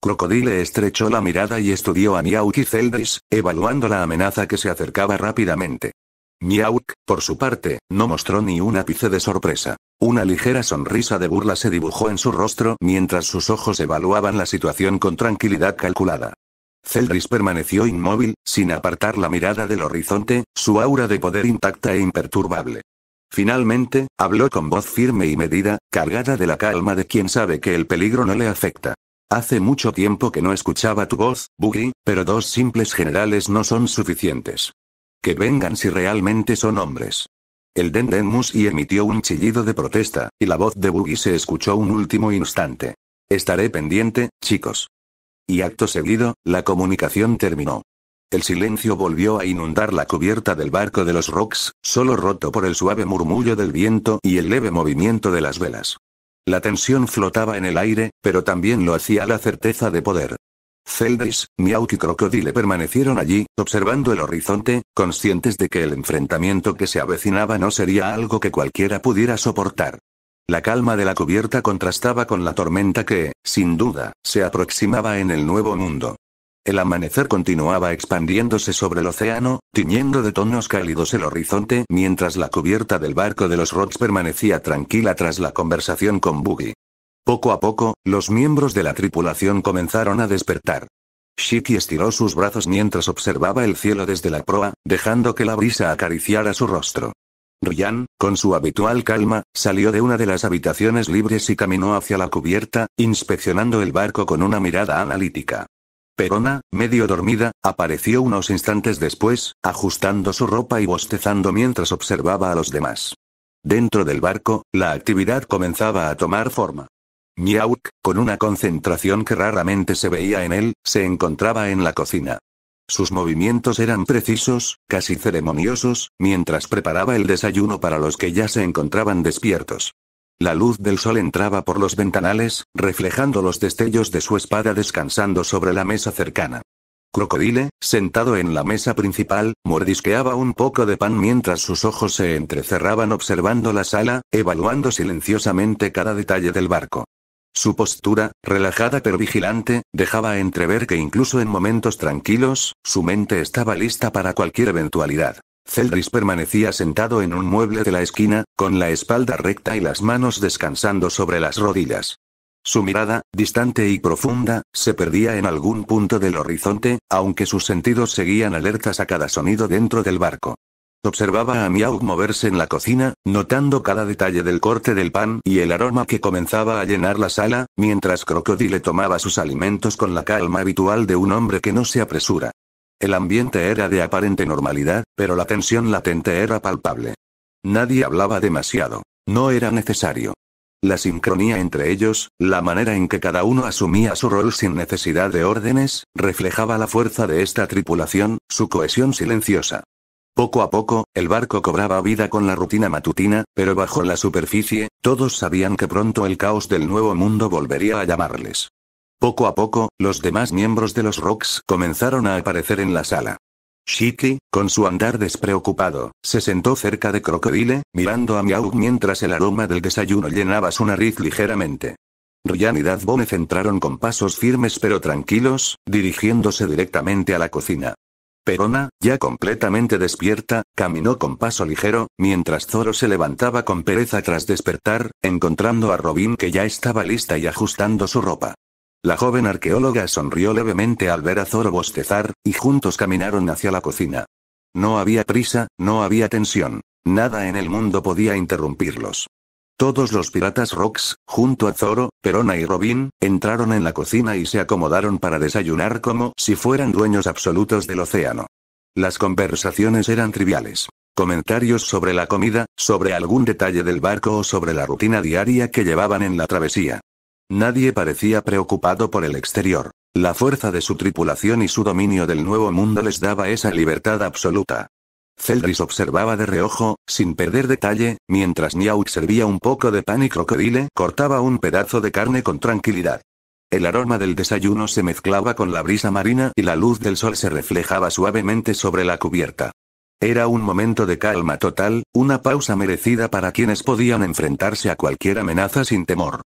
Crocodile estrechó la mirada y estudió a Miauk y Zeldris, evaluando la amenaza que se acercaba rápidamente. Miauk, por su parte, no mostró ni un ápice de sorpresa. Una ligera sonrisa de burla se dibujó en su rostro mientras sus ojos evaluaban la situación con tranquilidad calculada. Zeldris permaneció inmóvil, sin apartar la mirada del horizonte, su aura de poder intacta e imperturbable. Finalmente, habló con voz firme y medida, cargada de la calma de quien sabe que el peligro no le afecta. Hace mucho tiempo que no escuchaba tu voz, Boogie, pero 2 simples generales no son suficientes. Que vengan si realmente son hombres. El Den Musi emitió un chillido de protesta, y la voz de Boogie se escuchó un último instante. Estaré pendiente, chicos. Y acto seguido, la comunicación terminó. El silencio volvió a inundar la cubierta del barco de los Rocks, solo roto por el suave murmullo del viento y el leve movimiento de las velas. La tensión flotaba en el aire, pero también lo hacía la certeza de poder. Celdris, Miauk y Crocodile permanecieron allí, observando el horizonte, conscientes de que el enfrentamiento que se avecinaba no sería algo que cualquiera pudiera soportar. La calma de la cubierta contrastaba con la tormenta que, sin duda, se aproximaba en el Nuevo Mundo. El amanecer continuaba expandiéndose sobre el océano, tiñendo de tonos cálidos el horizonte mientras la cubierta del barco de los Rocks permanecía tranquila tras la conversación con Buggy. Poco a poco, los miembros de la tripulación comenzaron a despertar. Shiki estiró sus brazos mientras observaba el cielo desde la proa, dejando que la brisa acariciara su rostro. Ryan, con su habitual calma, salió de una de las habitaciones libres y caminó hacia la cubierta, inspeccionando el barco con una mirada analítica. Perona, medio dormida, apareció unos instantes después, ajustando su ropa y bostezando mientras observaba a los demás. Dentro del barco, la actividad comenzaba a tomar forma. Miauk, con una concentración que raramente se veía en él, se encontraba en la cocina. Sus movimientos eran precisos, casi ceremoniosos, mientras preparaba el desayuno para los que ya se encontraban despiertos. La luz del sol entraba por los ventanales, reflejando los destellos de su espada descansando sobre la mesa cercana. Crocodile, sentado en la mesa principal, mordisqueaba un poco de pan mientras sus ojos se entrecerraban observando la sala, evaluando silenciosamente cada detalle del barco. Su postura, relajada pero vigilante, dejaba entrever que incluso en momentos tranquilos, su mente estaba lista para cualquier eventualidad. Celdris permanecía sentado en un mueble de la esquina, con la espalda recta y las manos descansando sobre las rodillas. Su mirada, distante y profunda, se perdía en algún punto del horizonte, aunque sus sentidos seguían alertas a cada sonido dentro del barco. Observaba a Miauk moverse en la cocina, notando cada detalle del corte del pan y el aroma que comenzaba a llenar la sala, mientras Crocodile tomaba sus alimentos con la calma habitual de un hombre que no se apresura. El ambiente era de aparente normalidad, pero la tensión latente era palpable. Nadie hablaba demasiado. No era necesario. La sincronía entre ellos, la manera en que cada uno asumía su rol sin necesidad de órdenes, reflejaba la fuerza de esta tripulación, su cohesión silenciosa. Poco a poco, el barco cobraba vida con la rutina matutina, pero bajo la superficie, todos sabían que pronto el caos del Nuevo Mundo volvería a llamarles. Poco a poco, los demás miembros de los Rocks comenzaron a aparecer en la sala. Shiki, con su andar despreocupado, se sentó cerca de Crocodile, mirando a Miauk mientras el aroma del desayuno llenaba su nariz ligeramente. Ryan y Dazbonez entraron con pasos firmes pero tranquilos, dirigiéndose directamente a la cocina. Perona, ya completamente despierta, caminó con paso ligero, mientras Zoro se levantaba con pereza tras despertar, encontrando a Robin que ya estaba lista y ajustando su ropa. La joven arqueóloga sonrió levemente al ver a Zoro bostezar, y juntos caminaron hacia la cocina. No había prisa, no había tensión. Nada en el mundo podía interrumpirlos. Todos los piratas Rocks, junto a Zoro, Perona y Robin, entraron en la cocina y se acomodaron para desayunar como si fueran dueños absolutos del océano. Las conversaciones eran triviales. Comentarios sobre la comida, sobre algún detalle del barco o sobre la rutina diaria que llevaban en la travesía. Nadie parecía preocupado por el exterior. La fuerza de su tripulación y su dominio del Nuevo Mundo les daba esa libertad absoluta. Celdris observaba de reojo, sin perder detalle, mientras Miauk servía un poco de pan y Crocodile cortaba un pedazo de carne con tranquilidad. El aroma del desayuno se mezclaba con la brisa marina y la luz del sol se reflejaba suavemente sobre la cubierta. Era un momento de calma total, una pausa merecida para quienes podían enfrentarse a cualquier amenaza sin temor.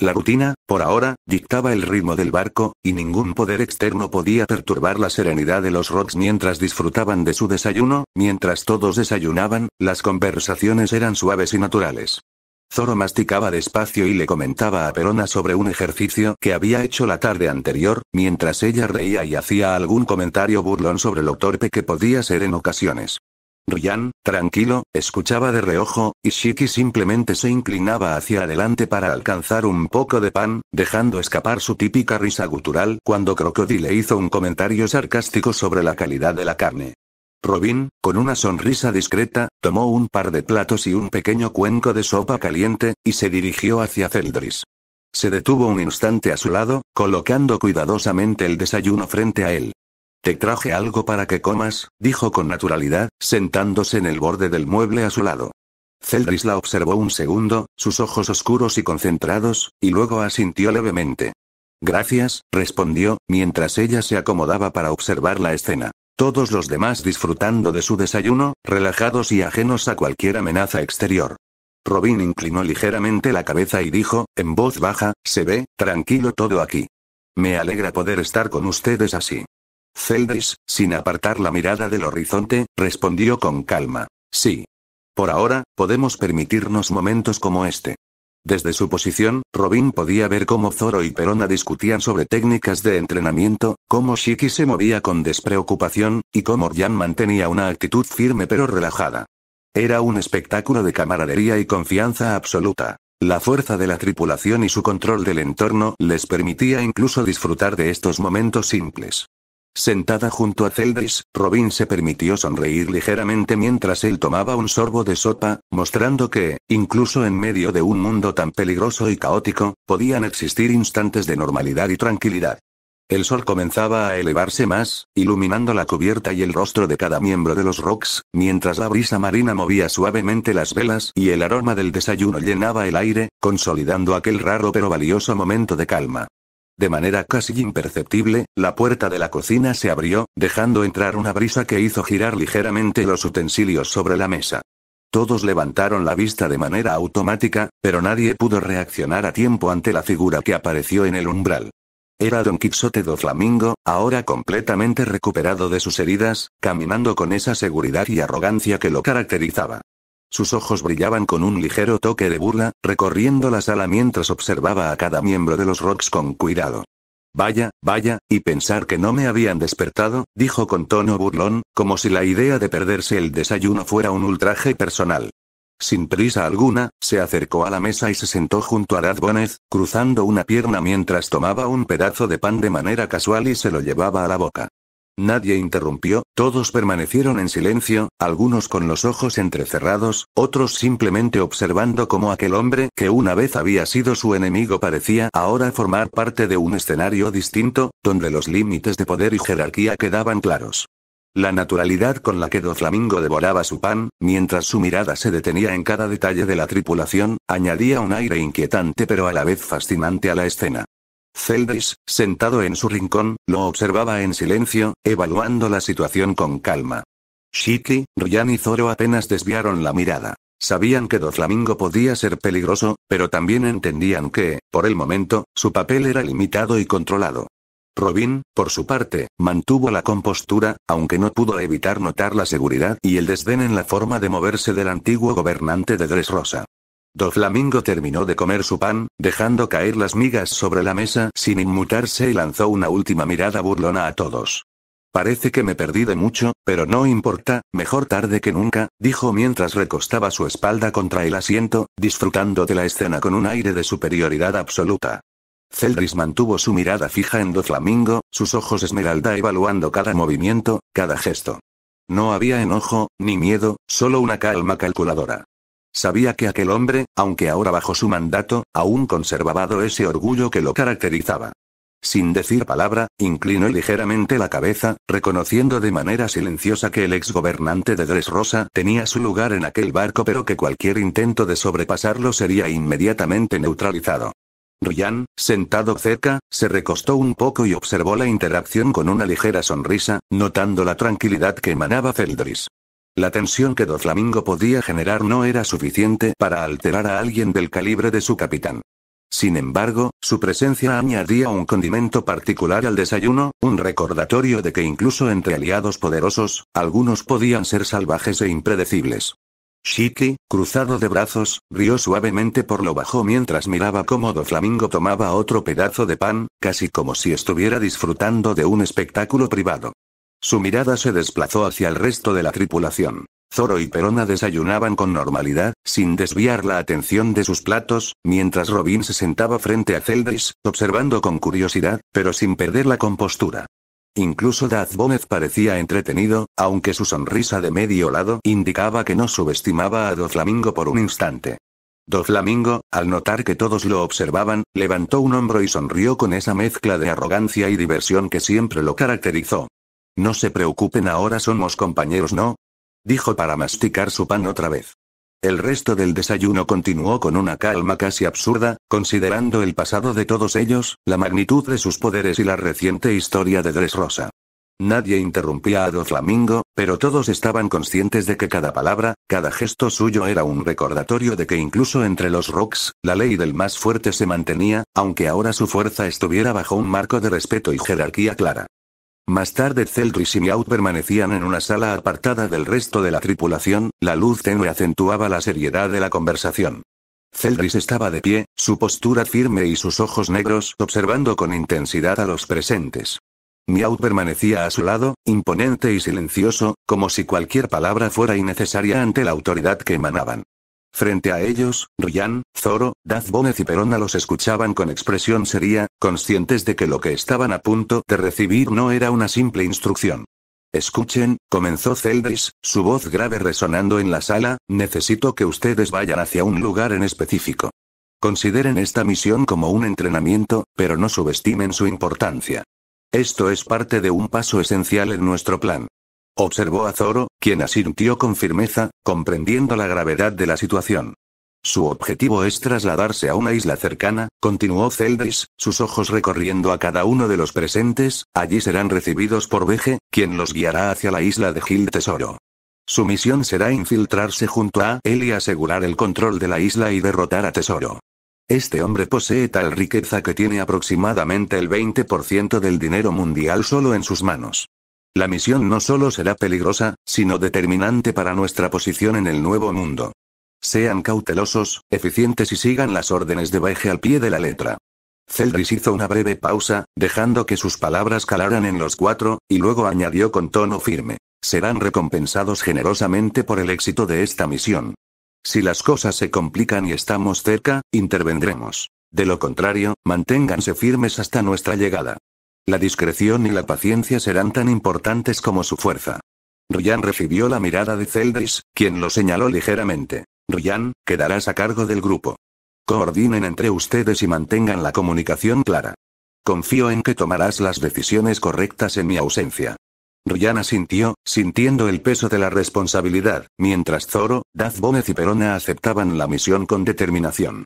La rutina, por ahora, dictaba el ritmo del barco, y ningún poder externo podía perturbar la serenidad de los Rocks mientras disfrutaban de su desayuno. Mientras todos desayunaban, las conversaciones eran suaves y naturales. Zoro masticaba despacio y le comentaba a Perona sobre un ejercicio que había hecho la tarde anterior, mientras ella reía y hacía algún comentario burlón sobre lo torpe que podía ser en ocasiones. Ryan, tranquilo, escuchaba de reojo, y Shiki simplemente se inclinaba hacia adelante para alcanzar un poco de pan, dejando escapar su típica risa gutural cuando Crocodile hizo un comentario sarcástico sobre la calidad de la carne. Robin, con una sonrisa discreta, tomó un par de platos y un pequeño cuenco de sopa caliente, y se dirigió hacia Celdris. Se detuvo un instante a su lado, colocando cuidadosamente el desayuno frente a él. «Te traje algo para que comas», dijo con naturalidad, sentándose en el borde del mueble a su lado. Celdris la observó un segundo, sus ojos oscuros y concentrados, y luego asintió levemente. Gracias, respondió, mientras ella se acomodaba para observar la escena. Todos los demás disfrutando de su desayuno, relajados y ajenos a cualquier amenaza exterior. Robin inclinó ligeramente la cabeza y dijo, en voz baja, se ve, tranquilo todo aquí. Me alegra poder estar con ustedes así. Zeldris, sin apartar la mirada del horizonte, respondió con calma. Sí. Por ahora, podemos permitirnos momentos como este. Desde su posición, Robin podía ver cómo Zoro y Perona discutían sobre técnicas de entrenamiento, cómo Shiki se movía con despreocupación, y cómo Ryan mantenía una actitud firme pero relajada. Era un espectáculo de camaradería y confianza absoluta. La fuerza de la tripulación y su control del entorno les permitía incluso disfrutar de estos momentos simples. Sentada junto a Zeldris, Robin se permitió sonreír ligeramente mientras él tomaba un sorbo de sopa, mostrando que, incluso en medio de un mundo tan peligroso y caótico, podían existir instantes de normalidad y tranquilidad. El sol comenzaba a elevarse más, iluminando la cubierta y el rostro de cada miembro de los Rocks, mientras la brisa marina movía suavemente las velas y el aroma del desayuno llenaba el aire, consolidando aquel raro pero valioso momento de calma. De manera casi imperceptible, la puerta de la cocina se abrió, dejando entrar una brisa que hizo girar ligeramente los utensilios sobre la mesa. Todos levantaron la vista de manera automática, pero nadie pudo reaccionar a tiempo ante la figura que apareció en el umbral. Era Don Quixote do Flamingo, ahora completamente recuperado de sus heridas, caminando con esa seguridad y arrogancia que lo caracterizaba. Sus ojos brillaban con un ligero toque de burla, recorriendo la sala mientras observaba a cada miembro de los Rocks con cuidado. Vaya, y pensar que no me habían despertado, dijo con tono burlón, como si la idea de perderse el desayuno fuera un ultraje personal. Sin prisa alguna, se acercó a la mesa y se sentó junto a Dad Bonnet, cruzando una pierna mientras tomaba un pedazo de pan de manera casual y se lo llevaba a la boca. Nadie interrumpió, todos permanecieron en silencio, algunos con los ojos entrecerrados, otros simplemente observando cómo aquel hombre que una vez había sido su enemigo parecía ahora formar parte de un escenario distinto, donde los límites de poder y jerarquía quedaban claros. La naturalidad con la que Doflamingo devoraba su pan, mientras su mirada se detenía en cada detalle de la tripulación, añadía un aire inquietante pero a la vez fascinante a la escena. Zeldris, sentado en su rincón, lo observaba en silencio, evaluando la situación con calma. Shiki, Ryan y Zoro apenas desviaron la mirada. Sabían que Doflamingo podía ser peligroso, pero también entendían que, por el momento, su papel era limitado y controlado. Robin, por su parte, mantuvo la compostura, aunque no pudo evitar notar la seguridad y el desdén en la forma de moverse del antiguo gobernante de Dressrosa. Doflamingo terminó de comer su pan, dejando caer las migas sobre la mesa sin inmutarse y lanzó una última mirada burlona a todos. Parece que me perdí de mucho, pero no importa, mejor tarde que nunca, dijo mientras recostaba su espalda contra el asiento, disfrutando de la escena con un aire de superioridad absoluta. Zeldris mantuvo su mirada fija en Doflamingo, sus ojos esmeralda evaluando cada movimiento, cada gesto. No había enojo, ni miedo, solo una calma calculadora. Sabía que aquel hombre, aunque ahora bajo su mandato, aún conservaba ese orgullo que lo caracterizaba. Sin decir palabra, inclinó ligeramente la cabeza, reconociendo de manera silenciosa que el exgobernante de Dressrosa tenía su lugar en aquel barco pero que cualquier intento de sobrepasarlo sería inmediatamente neutralizado. Ryan, sentado cerca, se recostó un poco y observó la interacción con una ligera sonrisa, notando la tranquilidad que emanaba Zeldris. La tensión que Doflamingo podía generar no era suficiente para alterar a alguien del calibre de su capitán. Sin embargo, su presencia añadía un condimento particular al desayuno, un recordatorio de que incluso entre aliados poderosos, algunos podían ser salvajes e impredecibles. Shiki, cruzado de brazos, rió suavemente por lo bajo mientras miraba cómo Doflamingo tomaba otro pedazo de pan, casi como si estuviera disfrutando de un espectáculo privado. Su mirada se desplazó hacia el resto de la tripulación. Zoro y Perona desayunaban con normalidad, sin desviar la atención de sus platos, mientras Robin se sentaba frente a Zeldris, observando con curiosidad, pero sin perder la compostura. Incluso Dad Bonnet parecía entretenido, aunque su sonrisa de medio lado indicaba que no subestimaba a Doflamingo por un instante. Doflamingo, al notar que todos lo observaban, levantó un hombro y sonrió con esa mezcla de arrogancia y diversión que siempre lo caracterizó. No se preocupen, ahora somos compañeros, ¿no? Dijo para masticar su pan otra vez. El resto del desayuno continuó con una calma casi absurda, considerando el pasado de todos ellos, la magnitud de sus poderes y la reciente historia de Dressrosa. Nadie interrumpía a Doflamingo, pero todos estaban conscientes de que cada palabra, cada gesto suyo era un recordatorio de que incluso entre los Rocks, la ley del más fuerte se mantenía, aunque ahora su fuerza estuviera bajo un marco de respeto y jerarquía clara. Más tarde Zeldris y Meowth permanecían en una sala apartada del resto de la tripulación, la luz tenue acentuaba la seriedad de la conversación. Zeldris estaba de pie, su postura firme y sus ojos negros observando con intensidad a los presentes. Meowth permanecía a su lado, imponente y silencioso, como si cualquier palabra fuera innecesaria ante la autoridad que emanaban. Frente a ellos, Ryan, Zoro, Dazbonez y Perona los escuchaban con expresión seria, conscientes de que lo que estaban a punto de recibir no era una simple instrucción. Escuchen, comenzó Zeldris, su voz grave resonando en la sala, necesito que ustedes vayan hacia un lugar en específico. Consideren esta misión como un entrenamiento, pero no subestimen su importancia. Esto es parte de un paso esencial en nuestro plan. Observó a Zoro, quien asintió con firmeza, comprendiendo la gravedad de la situación. Su objetivo es trasladarse a una isla cercana, continuó Zeldris, sus ojos recorriendo a cada uno de los presentes, allí serán recibidos por Veje, quien los guiará hacia la isla de Gil Tesoro. Su misión será infiltrarse junto a él y asegurar el control de la isla y derrotar a Tesoro. Este hombre posee tal riqueza que tiene aproximadamente el 20% del dinero mundial solo en sus manos. La misión no solo será peligrosa, sino determinante para nuestra posición en el nuevo mundo. Sean cautelosos, eficientes y sigan las órdenes de Veje al pie de la letra. Zeldris hizo una breve pausa, dejando que sus palabras calaran en los cuatro, y luego añadió con tono firme. Serán recompensados generosamente por el éxito de esta misión. Si las cosas se complican y estamos cerca, intervendremos. De lo contrario, manténganse firmes hasta nuestra llegada. La discreción y la paciencia serán tan importantes como su fuerza. Ryan recibió la mirada de Zeldris, quien lo señaló ligeramente. Ryan, quedarás a cargo del grupo. Coordinen entre ustedes y mantengan la comunicación clara. Confío en que tomarás las decisiones correctas en mi ausencia. Ryan asintió, sintiendo el peso de la responsabilidad, mientras Zoro, Dazbonez y Perona aceptaban la misión con determinación.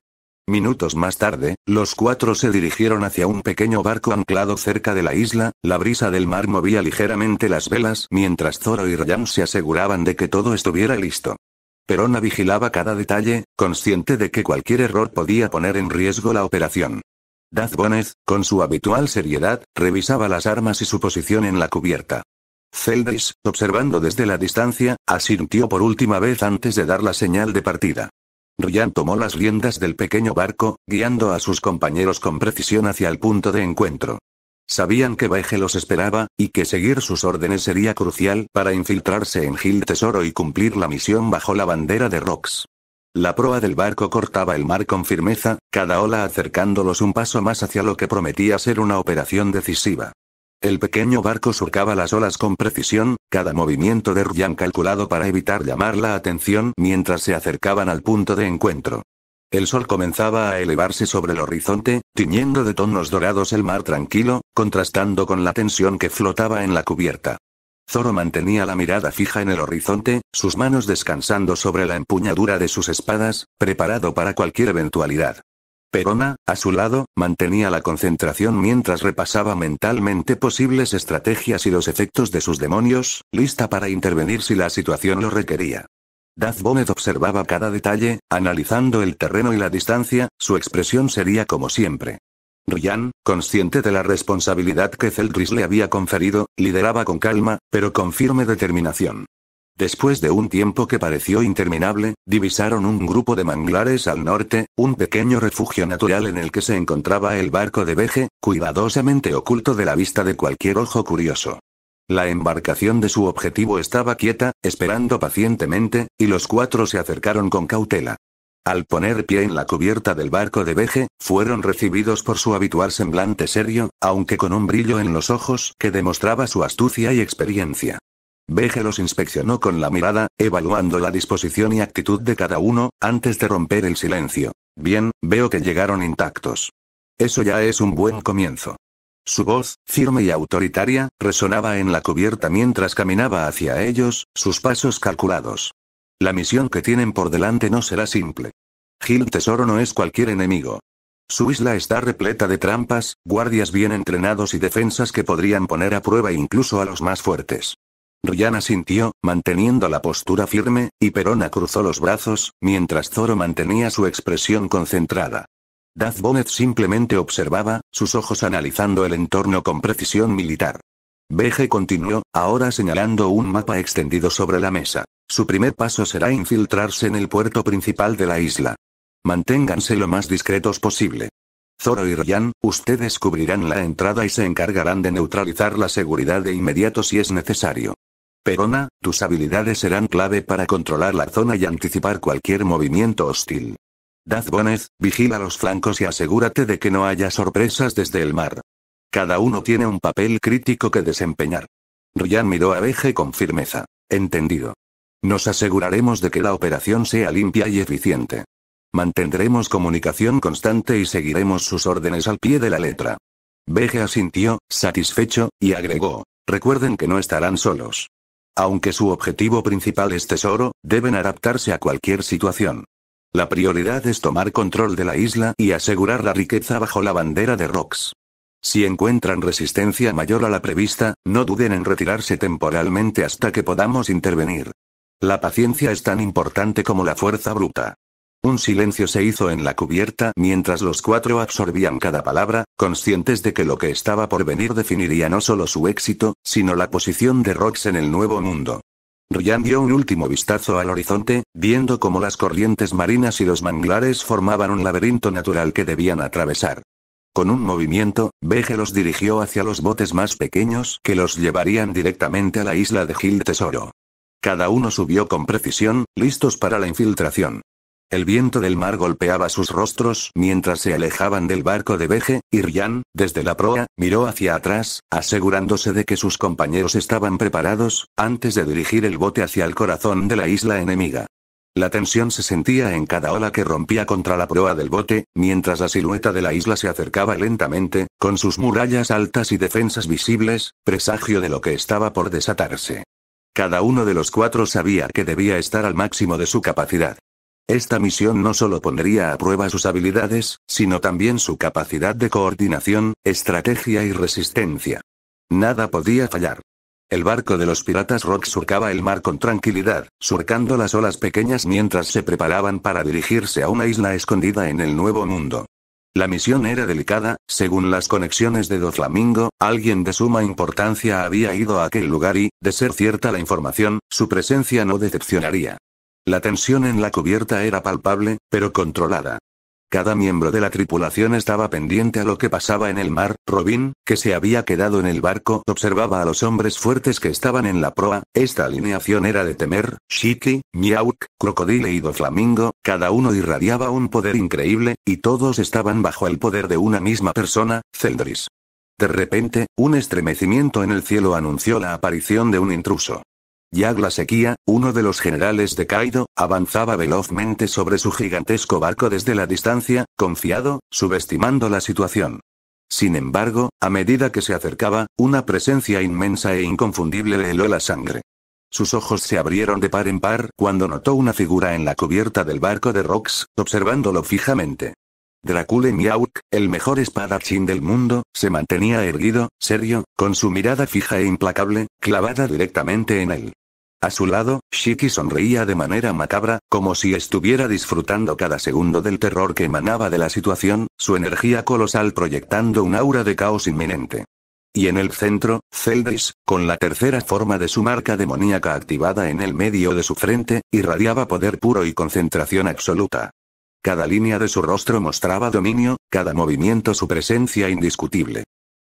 Minutos más tarde, los cuatro se dirigieron hacia un pequeño barco anclado cerca de la isla, la brisa del mar movía ligeramente las velas mientras Zoro y Ryan se aseguraban de que todo estuviera listo. Perona vigilaba cada detalle, consciente de que cualquier error podía poner en riesgo la operación. Dazbonez, con su habitual seriedad, revisaba las armas y su posición en la cubierta. Zeldris, observando desde la distancia, asintió por última vez antes de dar la señal de partida. Ryan tomó las riendas del pequeño barco, guiando a sus compañeros con precisión hacia el punto de encuentro. Sabían que Veje los esperaba, y que seguir sus órdenes sería crucial para infiltrarse en Gil Tesoro y cumplir la misión bajo la bandera de Rocks. La proa del barco cortaba el mar con firmeza, cada ola acercándolos un paso más hacia lo que prometía ser una operación decisiva. El pequeño barco surcaba las olas con precisión, cada movimiento de Ryan calculado para evitar llamar la atención mientras se acercaban al punto de encuentro. El sol comenzaba a elevarse sobre el horizonte, tiñendo de tonos dorados el mar tranquilo, contrastando con la tensión que flotaba en la cubierta. Zoro mantenía la mirada fija en el horizonte, sus manos descansando sobre la empuñadura de sus espadas, preparado para cualquier eventualidad. Perona, a su lado, mantenía la concentración mientras repasaba mentalmente posibles estrategias y los efectos de sus demonios, lista para intervenir si la situación lo requería. Dazbonez observaba cada detalle, analizando el terreno y la distancia, su expresión sería como siempre. Ryan, consciente de la responsabilidad que Zeldris le había conferido, lideraba con calma, pero con firme determinación. Después de un tiempo que pareció interminable, divisaron un grupo de manglares al norte, un pequeño refugio natural en el que se encontraba el barco de Veje, cuidadosamente oculto de la vista de cualquier ojo curioso. La embarcación de su objetivo estaba quieta, esperando pacientemente, y los cuatro se acercaron con cautela. Al poner pie en la cubierta del barco de Veje, fueron recibidos por su habitual semblante serio, aunque con un brillo en los ojos que demostraba su astucia y experiencia. Veje los inspeccionó con la mirada, evaluando la disposición y actitud de cada uno, antes de romper el silencio. Bien, veo que llegaron intactos. Eso ya es un buen comienzo. Su voz, firme y autoritaria, resonaba en la cubierta mientras caminaba hacia ellos, sus pasos calculados. La misión que tienen por delante no será simple. Gil Tesoro no es cualquier enemigo. Su isla está repleta de trampas, guardias bien entrenados y defensas que podrían poner a prueba incluso a los más fuertes. Ryan asintió, manteniendo la postura firme, y Perona cruzó los brazos, mientras Zoro mantenía su expresión concentrada. Darth Bonet simplemente observaba, sus ojos analizando el entorno con precisión militar. Veje continuó, ahora señalando un mapa extendido sobre la mesa. Su primer paso será infiltrarse en el puerto principal de la isla. Manténganse lo más discretos posible. Zoro y Ryan, ustedes cubrirán la entrada y se encargarán de neutralizar la seguridad de inmediato si es necesario. Perona, tus habilidades serán clave para controlar la zona y anticipar cualquier movimiento hostil. Darth Bonet, vigila los flancos y asegúrate de que no haya sorpresas desde el mar. Cada uno tiene un papel crítico que desempeñar. Ryan miró a Veje con firmeza. Entendido. Nos aseguraremos de que la operación sea limpia y eficiente. Mantendremos comunicación constante y seguiremos sus órdenes al pie de la letra. Veje asintió, satisfecho, y agregó, recuerden que no estarán solos. Aunque su objetivo principal es tesoro, deben adaptarse a cualquier situación. La prioridad es tomar control de la isla y asegurar la riqueza bajo la bandera de Rox. Si encuentran resistencia mayor a la prevista, no duden en retirarse temporalmente hasta que podamos intervenir. La paciencia es tan importante como la fuerza bruta. Un silencio se hizo en la cubierta mientras los cuatro absorbían cada palabra, conscientes de que lo que estaba por venir definiría no solo su éxito, sino la posición de Rox en el nuevo mundo. Ryan dio un último vistazo al horizonte, viendo cómo las corrientes marinas y los manglares formaban un laberinto natural que debían atravesar. Con un movimiento, Veje los dirigió hacia los botes más pequeños que los llevarían directamente a la isla de Gil Tesoro. Cada uno subió con precisión, listos para la infiltración. El viento del mar golpeaba sus rostros mientras se alejaban del barco de Veje, y Ryan, desde la proa, miró hacia atrás, asegurándose de que sus compañeros estaban preparados, antes de dirigir el bote hacia el corazón de la isla enemiga. La tensión se sentía en cada ola que rompía contra la proa del bote, mientras la silueta de la isla se acercaba lentamente, con sus murallas altas y defensas visibles, presagio de lo que estaba por desatarse. Cada uno de los cuatro sabía que debía estar al máximo de su capacidad. Esta misión no solo pondría a prueba sus habilidades, sino también su capacidad de coordinación, estrategia y resistencia. Nada podía fallar. El barco de los piratas Rox surcaba el mar con tranquilidad, surcando las olas pequeñas mientras se preparaban para dirigirse a una isla escondida en el Nuevo Mundo. La misión era delicada, según las conexiones de Doflamingo, alguien de suma importancia había ido a aquel lugar y, de ser cierta la información, su presencia no decepcionaría. La tensión en la cubierta era palpable, pero controlada. Cada miembro de la tripulación estaba pendiente a lo que pasaba en el mar. Robin, que se había quedado en el barco, observaba a los hombres fuertes que estaban en la proa. Esta alineación era de temer. Shiki, Miauk, Crocodile y Doflamingo, cada uno irradiaba un poder increíble, y todos estaban bajo el poder de una misma persona, Zeldris. De repente, un estremecimiento en el cielo anunció la aparición de un intruso. Yag la Sequía, uno de los generales de Kaido, avanzaba velozmente sobre su gigantesco barco desde la distancia, confiado, subestimando la situación. Sin embargo, a medida que se acercaba, una presencia inmensa e inconfundible le heló la sangre. Sus ojos se abrieron de par en par cuando notó una figura en la cubierta del barco de Rox, observándolo fijamente. Dracule Miauk, el mejor espadachín del mundo, se mantenía erguido, serio, con su mirada fija e implacable, clavada directamente en él. A su lado, Shiki sonreía de manera macabra, como si estuviera disfrutando cada segundo del terror que emanaba de la situación, su energía colosal proyectando un aura de caos inminente. Y en el centro, Zeldris, con la tercera forma de su marca demoníaca activada en el medio de su frente, irradiaba poder puro y concentración absoluta. Cada línea de su rostro mostraba dominio, cada movimiento su presencia indiscutible.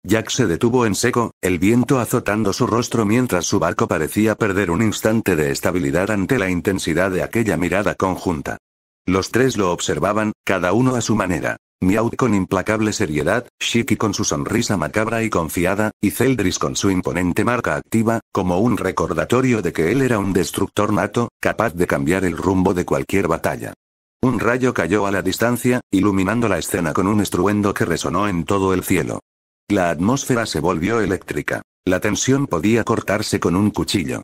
Jack se detuvo en seco, el viento azotando su rostro mientras su barco parecía perder un instante de estabilidad ante la intensidad de aquella mirada conjunta. Los tres lo observaban, cada uno a su manera. Miauk con implacable seriedad, Shiki con su sonrisa macabra y confiada, y Zeldris con su imponente marca activa, como un recordatorio de que él era un destructor nato, capaz de cambiar el rumbo de cualquier batalla. Un rayo cayó a la distancia, iluminando la escena con un estruendo que resonó en todo el cielo. La atmósfera se volvió eléctrica. La tensión podía cortarse con un cuchillo.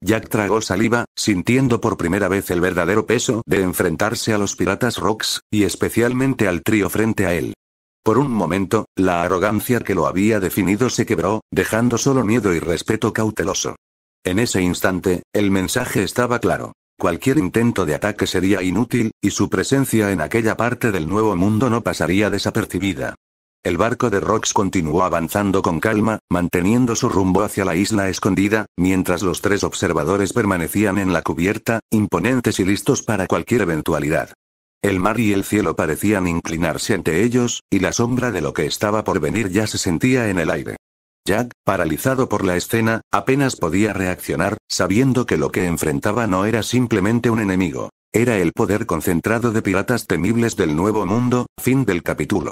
Jack tragó saliva, sintiendo por primera vez el verdadero peso de enfrentarse a los piratas Rocks, y especialmente al trío frente a él. Por un momento, la arrogancia que lo había definido se quebró, dejando solo miedo y respeto cauteloso. En ese instante, el mensaje estaba claro. Cualquier intento de ataque sería inútil, y su presencia en aquella parte del Nuevo Mundo no pasaría desapercibida. El barco de Rocks continuó avanzando con calma, manteniendo su rumbo hacia la isla escondida, mientras los 3 observadores permanecían en la cubierta, imponentes y listos para cualquier eventualidad. El mar y el cielo parecían inclinarse ante ellos, y la sombra de lo que estaba por venir ya se sentía en el aire. Jack, paralizado por la escena, apenas podía reaccionar, sabiendo que lo que enfrentaba no era simplemente un enemigo. Era el poder concentrado de piratas temibles del Nuevo Mundo. Fin del capítulo.